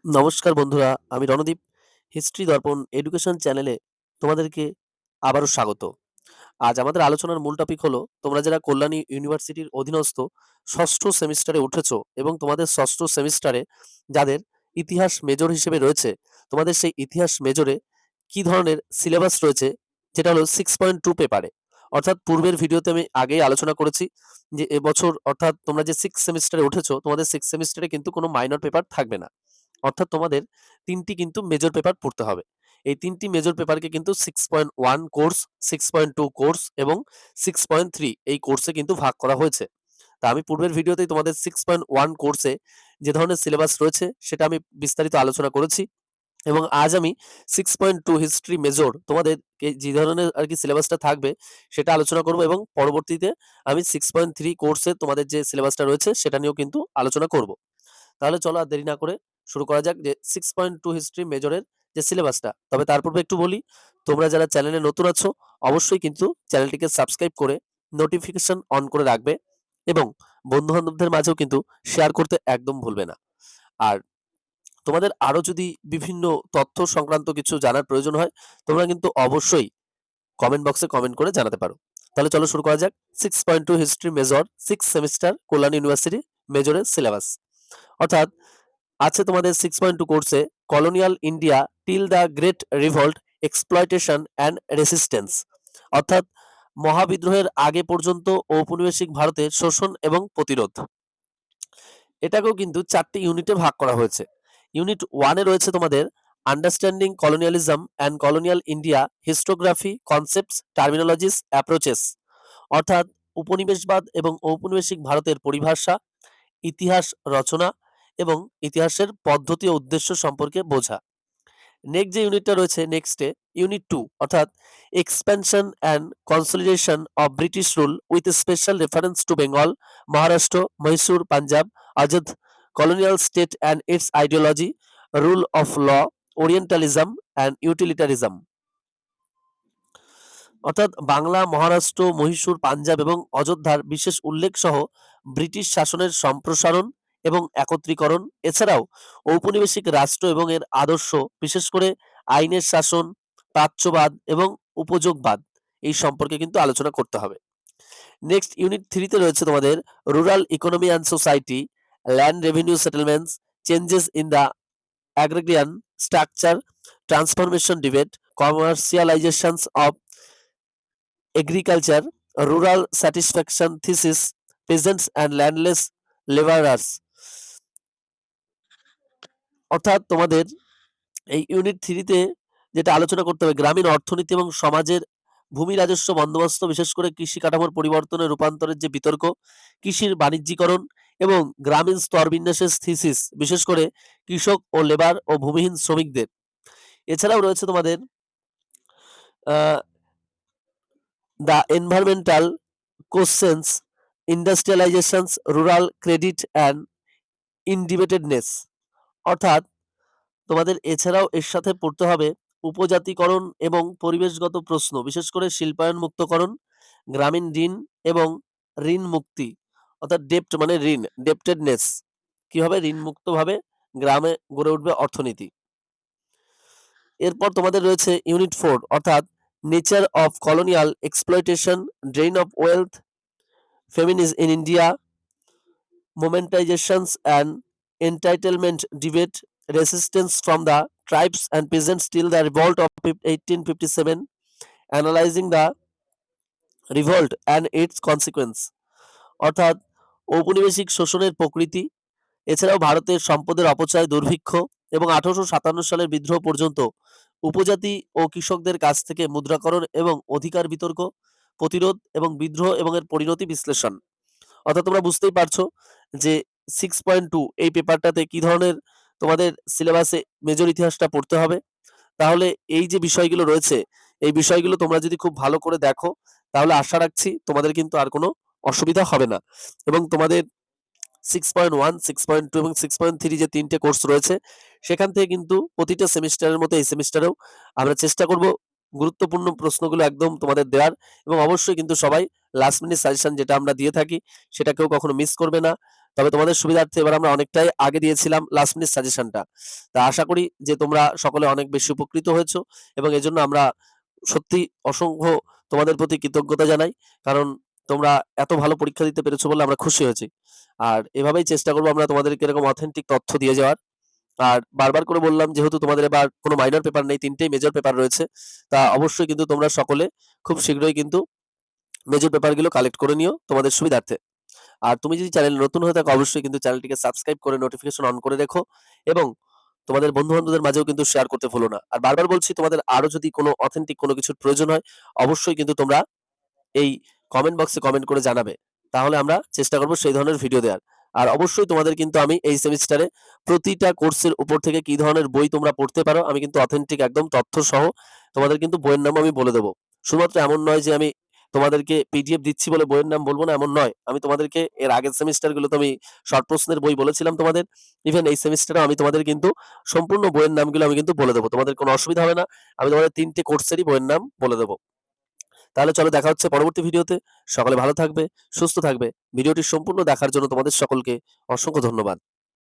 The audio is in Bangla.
নমস্কার বন্ধুরা, আমি রণদীপ। হিস্ট্রি দর্পণ এডুকেশন চ্যানেলে তোমাদেরকে আবারও স্বাগত। আজ আমাদের আলোচনার মূল টপিক হলো, তোমরা যারা কল্যাণী ইউনিভার্সিটির অধীনস্থ ষষ্ঠ সেমিস্টারে উঠেছো এবং তোমাদের ষষ্ঠ সেমিস্টারে যাদের ইতিহাস মেজর হিসেবে রয়েছে, তোমাদের সেই ইতিহাস মেজরে কি ধরনের সিলেবাস রয়েছে, যেটা হলো 6.2 পেপারে। অর্থাৎ পূর্বের ভিডিওতে আমি আগেই আলোচনা করেছি যে এবছর অর্থাৎ তোমরা যে 6 সেমিস্টারে উঠেছো, তোমাদের 6 সেমিস্টারে কিন্তু কোনো মাইনর পেপার থাকবে না। অর্থাৎ তোমাদের ৩টি কিন্তু মেজর পেপার পড়তে হবে। এই ৩টি মেজর পেপারকে কিন্তু 6.1 কোর্স, 6.2 কোর্স এবং 6.3 এই কোর্সে কিন্তু ভাগ করা হয়েছে। তা আমি পূর্বের ভিডিওতেই তোমাদের 6.1 কোর্সে যে ধরনের সিলেবাস রয়েছে সেটা আমি বিস্তারিত আলোচনা করেছি এবং আজ আমি 6.2 হিস্ট্রি মেজর তোমাদেরকে যে ধরনের আরকি সিলেবাসটা থাকবে সেটা আলোচনা করব এবং পরবর্তীতে আমি 6.3 কোর্সে তোমাদের যে সিলেবাসটা রয়েছে সেটা নিয়েও কিন্তু আলোচনা করব। তাহলে চলো আর দেরি না করে শুরু করা যাক যে 6.2 হিস্ট্রি মেজরের যে সিলেবাসটা। তবে তার পূর্বে একটু বলি, তোমরা যারা চ্যানেলে নতুন আছো অবশ্যই কিন্তু চ্যানেলটিকে সাবস্ক্রাইব করে নোটিফিকেশন অন করে রাখবে এবং বন্ধু-বান্ধবদের মাঝেও কিন্তু শেয়ার করতে একদম ভুলবে না। আর তোমাদের আরো যদি বিভিন্ন তথ্য সংক্রান্ত কিছু জানার প্রয়োজন হয়, তোমরা কিন্তু অবশ্যই কমেন্ট বক্সে কমেন্ট করে জানাতে পারো। তাহলে চলো শুরু করা যাক 6.2 history major 6 semester Kalyani university মেজরের সিলেবাস। অর্থাৎ আছে তোমাদের 6.2 কোর্সে colonial India till the great revolt, exploitation and resistance. অর্থাৎ মহাবিদ্রোহের আগে পর্যন্ত ঔপনিবেশিক ভারতের শোষণ এবং প্রতিরোধ। এটাকেও কিন্তু 4টি ইউনিটে ভাগ করা হয়েছে। ইউনিট 1 এ রয়েছে তোমাদের understanding colonialism and colonial India, historiography, concepts, terminologies, approaches. অর্থাৎ উপনিবেশবাদ এবং ঔপনিবেশিক ভারতের পরিভাষা, ইতিহাস রচনা এবং ইতিহাসের পদ্ধতি ও উদ্দেশ্য সম্পর্কে বোঝা। নেক্সট যে ইউনিটটা রয়েছে নেক্সটে ইউনিট 2, অর্থাৎ expansion and consolidation of British rule with special reference to Bengal, Maharashtra, Mahishur, Punjab, আজাদ colonial state and its ideology, rule of law, orientalism and utilitarianism। অর্থাৎ বাংলা, মহারাষ্ট্র, মহীশূর, পাঞ্জাব এবং অযোধ্যার বিশেষ উল্লেখ সহ ব্রিটিশ শাসনের সম্প্রসারণ এবং একত্রীকরণ, এছাড়াও ঔপনিবেশিক রাষ্ট্র এবং এর আদর্শ, বিশেষ করে আইনের শাসন, প্রাচ্যবাদ এবং উপযোগবাদ, এই সম্পর্কে কিন্তু আলোচনা করতে হবে। নেক্সট ইউনিট 3 রয়েছে তোমাদের rural economy and society, land revenue settlements, changes in the agrarian structure, transformation debate, commercializations of agriculture, rural satisfaction thesis, peasants and landless laborers। অর্থাৎ তোমাদের এই ইউনিট 3 যেটা আলোচনা করতে হবে, গ্রামীণ অর্থনীতি এবং সমাজের ভূমি রাজস্ব বন্দোবস্ত, বিশেষ করে কৃষি কাঠামোর পরিবর্তনের রূপান্তরের যে বিতর্ক, কৃষির বাণিজ্যিকরণ এবং গ্রামীণ স্তর বিন্যাসের থিসিস, বিশেষ করে কৃষক ও লেবার ও ভূমিহীন শ্রমিকদের। এছাড়াও রয়েছে তোমাদের the environmental questions, industrialisations, rural credit and indebtedness. অর্থাৎ তোমাদের এছাড়াও এর সাথে পড়তে হবে উপজাতিকরণ এবং পরিবেশগত প্রশ্ন, বিশেষ করে শিল্পায়ন মুক্তকরণ, গ্রামীণ ঋণ এবং ঋণ মুক্তি। অর্থাৎ ডেপ্ট মানে ঋণ, ডেপ্টেডনেস, কিভাবে ঋণ মুক্তভাবে গ্রামে গড়ে উঠবে অর্থনীতি। এরপর তোমাদের রয়েছে ইউনিট 4, অর্থাৎ nature of colonial exploitation, drain of wealth, feminism in India, momentarizations and entitlement debate, resistance from the tribes and peasants till the revolt of 1857, analyzing the revolt and its consequence। অর্থাৎ ঔপনিবেশিক শোষণের প্রকৃতি, এছাড়াও ভারতের সম্পদের অপচয়, দুর্ভিক্ষ এবং 1857 সালের বিদ্রোহ পর্যন্ত উপজাতি ও কৃষকদের কাছ থেকে মুদ্রাকরণ এবং অধিকার বিতর্ক, প্রতিরোধ এবং বিদ্রোহ এবং এর পরিণতি বিশ্লেষণ। অর্থাৎ তোমরা বুঝতেই পারছো যে 6.2 এই পেপারটাতে কি ধরনের তোমাদের সিলেবাসে মেজর ইতিহাসটা পড়তে হবে। তাহলে এই যে বিষয়গুলো রয়েছে, এই বিষয়গুলো তোমরা যদি খুব ভালো করে দেখো, তাহলে আশা রাখছি তোমাদের কিন্তু আর কোনো অসুবিধা হবে না এবং তোমাদের 6.1, 6.2 এবং 6.3 যে 3টে কোর্স রয়েছে, সেখান থেকে কিন্তু প্রতিটা সেমিস্টারের মতো এই সেমিস্টারেও আমরা চেষ্টা করব গুরুত্বপূর্ণ প্রশ্নগুলো একদম তোমাদের দেওয়ার, এবং অবশ্যই কিন্তু সবাই লাস্ট মিনিট সাজেশন যেটা আমরা দিয়ে থাকি সেটা কেউ কখনো মিস করবে না। তবে তোমাদের সুবিধার্থে এবার আমরা অনেকটাই আগে দিয়েছিলাম লাস্ট মিনিট সাজেশনটা। তা আশা করি যে তোমরা সকলে অনেক বেশি উপকৃত হয়েছো, এবং এজন্য আমরা সত্যি অসংখ্য তোমাদের প্রতি কৃতজ্ঞতা জানাই। কারণ তোমরা এত ভালো পরীক্ষা দিতে পেরেছো বলে আমরা খুশি হয়েছি। আর এভাবেই চেষ্টা করব আমরা তোমাদেরকে এরকম অথেন্টিক তথ্য দিয়ে যাওয়ার। আর বারবার করে বললাম, যেহেতু তোমাদের এবার কোনো মাইনর পেপার নেই, ৩ টেই মেজর পেপার রয়েছে। তা অবশ্যই কিন্তু তোমরা সকলে খুব শীঘ্রই কিন্তু মেজর পেপারগুলো কালেক্ট করে নিও তোমাদের সুবিধার্থে। আর তুমি যদি চ্যানেলে নতুন হয়ে থাকো, অবশ্যই কিন্তু চ্যানেলটিকে সাবস্ক্রাইব করে নোটিফিকেশন অন করে রেখো, এবং তোমাদের বন্ধু-বান্ধবদের মাঝেও কিন্তু শেয়ার করতে ভুলো না। আর বারবার বলছি, তোমাদের আরো যদি কোনো অথেন্টিক কোনো কিছুর প্রয়োজন হয়, অবশ্যই কিন্তু তোমরা এই কমেন্ট বক্সে কমেন্ট করে জানাবে। তাহলে আমরা চেষ্টা করব সেই ধরনের ভিডিও দেওয়ার। আর অবশ্যই তোমাদের কিন্তু আমি এই সেমিস্টারে প্রতিটা কোর্সের উপর থেকে কি ধরনের বই তোমরা পড়তে পারো, আমি কিন্তু অথেন্টিক একদম তথ্য সহ তোমাদের কিন্তু বইয়ের নামও আমি বলে দেব। শুধুমাত্র এমন নয় যে আমি তোমাদেরকে পিডিএফ দিচ্ছি বলে বইয়ের নাম বলব না, এমন নয়। আমি তোমাদেরকে এর আগের সেমিস্টারগুলোতে আমি শর্ট প্রশ্নের বই বলেছিলাম তোমাদের। ইভেন এই সেমিস্টারেও আমি তোমাদের কিন্তু সম্পূর্ণ বইয়ের নামগুলো আমি কিন্তু বলে দেব। তোমাদের কোনো অসুবিধা হবে না। আমি তোমাদের ৩ টে কোর্সেরই বইয়ের নাম বলে দেব। তাহলে চলো, দেখা হচ্ছে পরবর্তী ভিডিওতে। সকলে ভালো থাকবে, সুস্থ থাকবে। ভিডিওটি সম্পূর্ণ দেখার জন্য তোমাদের সকলকে অসংখ্য ধন্যবাদ।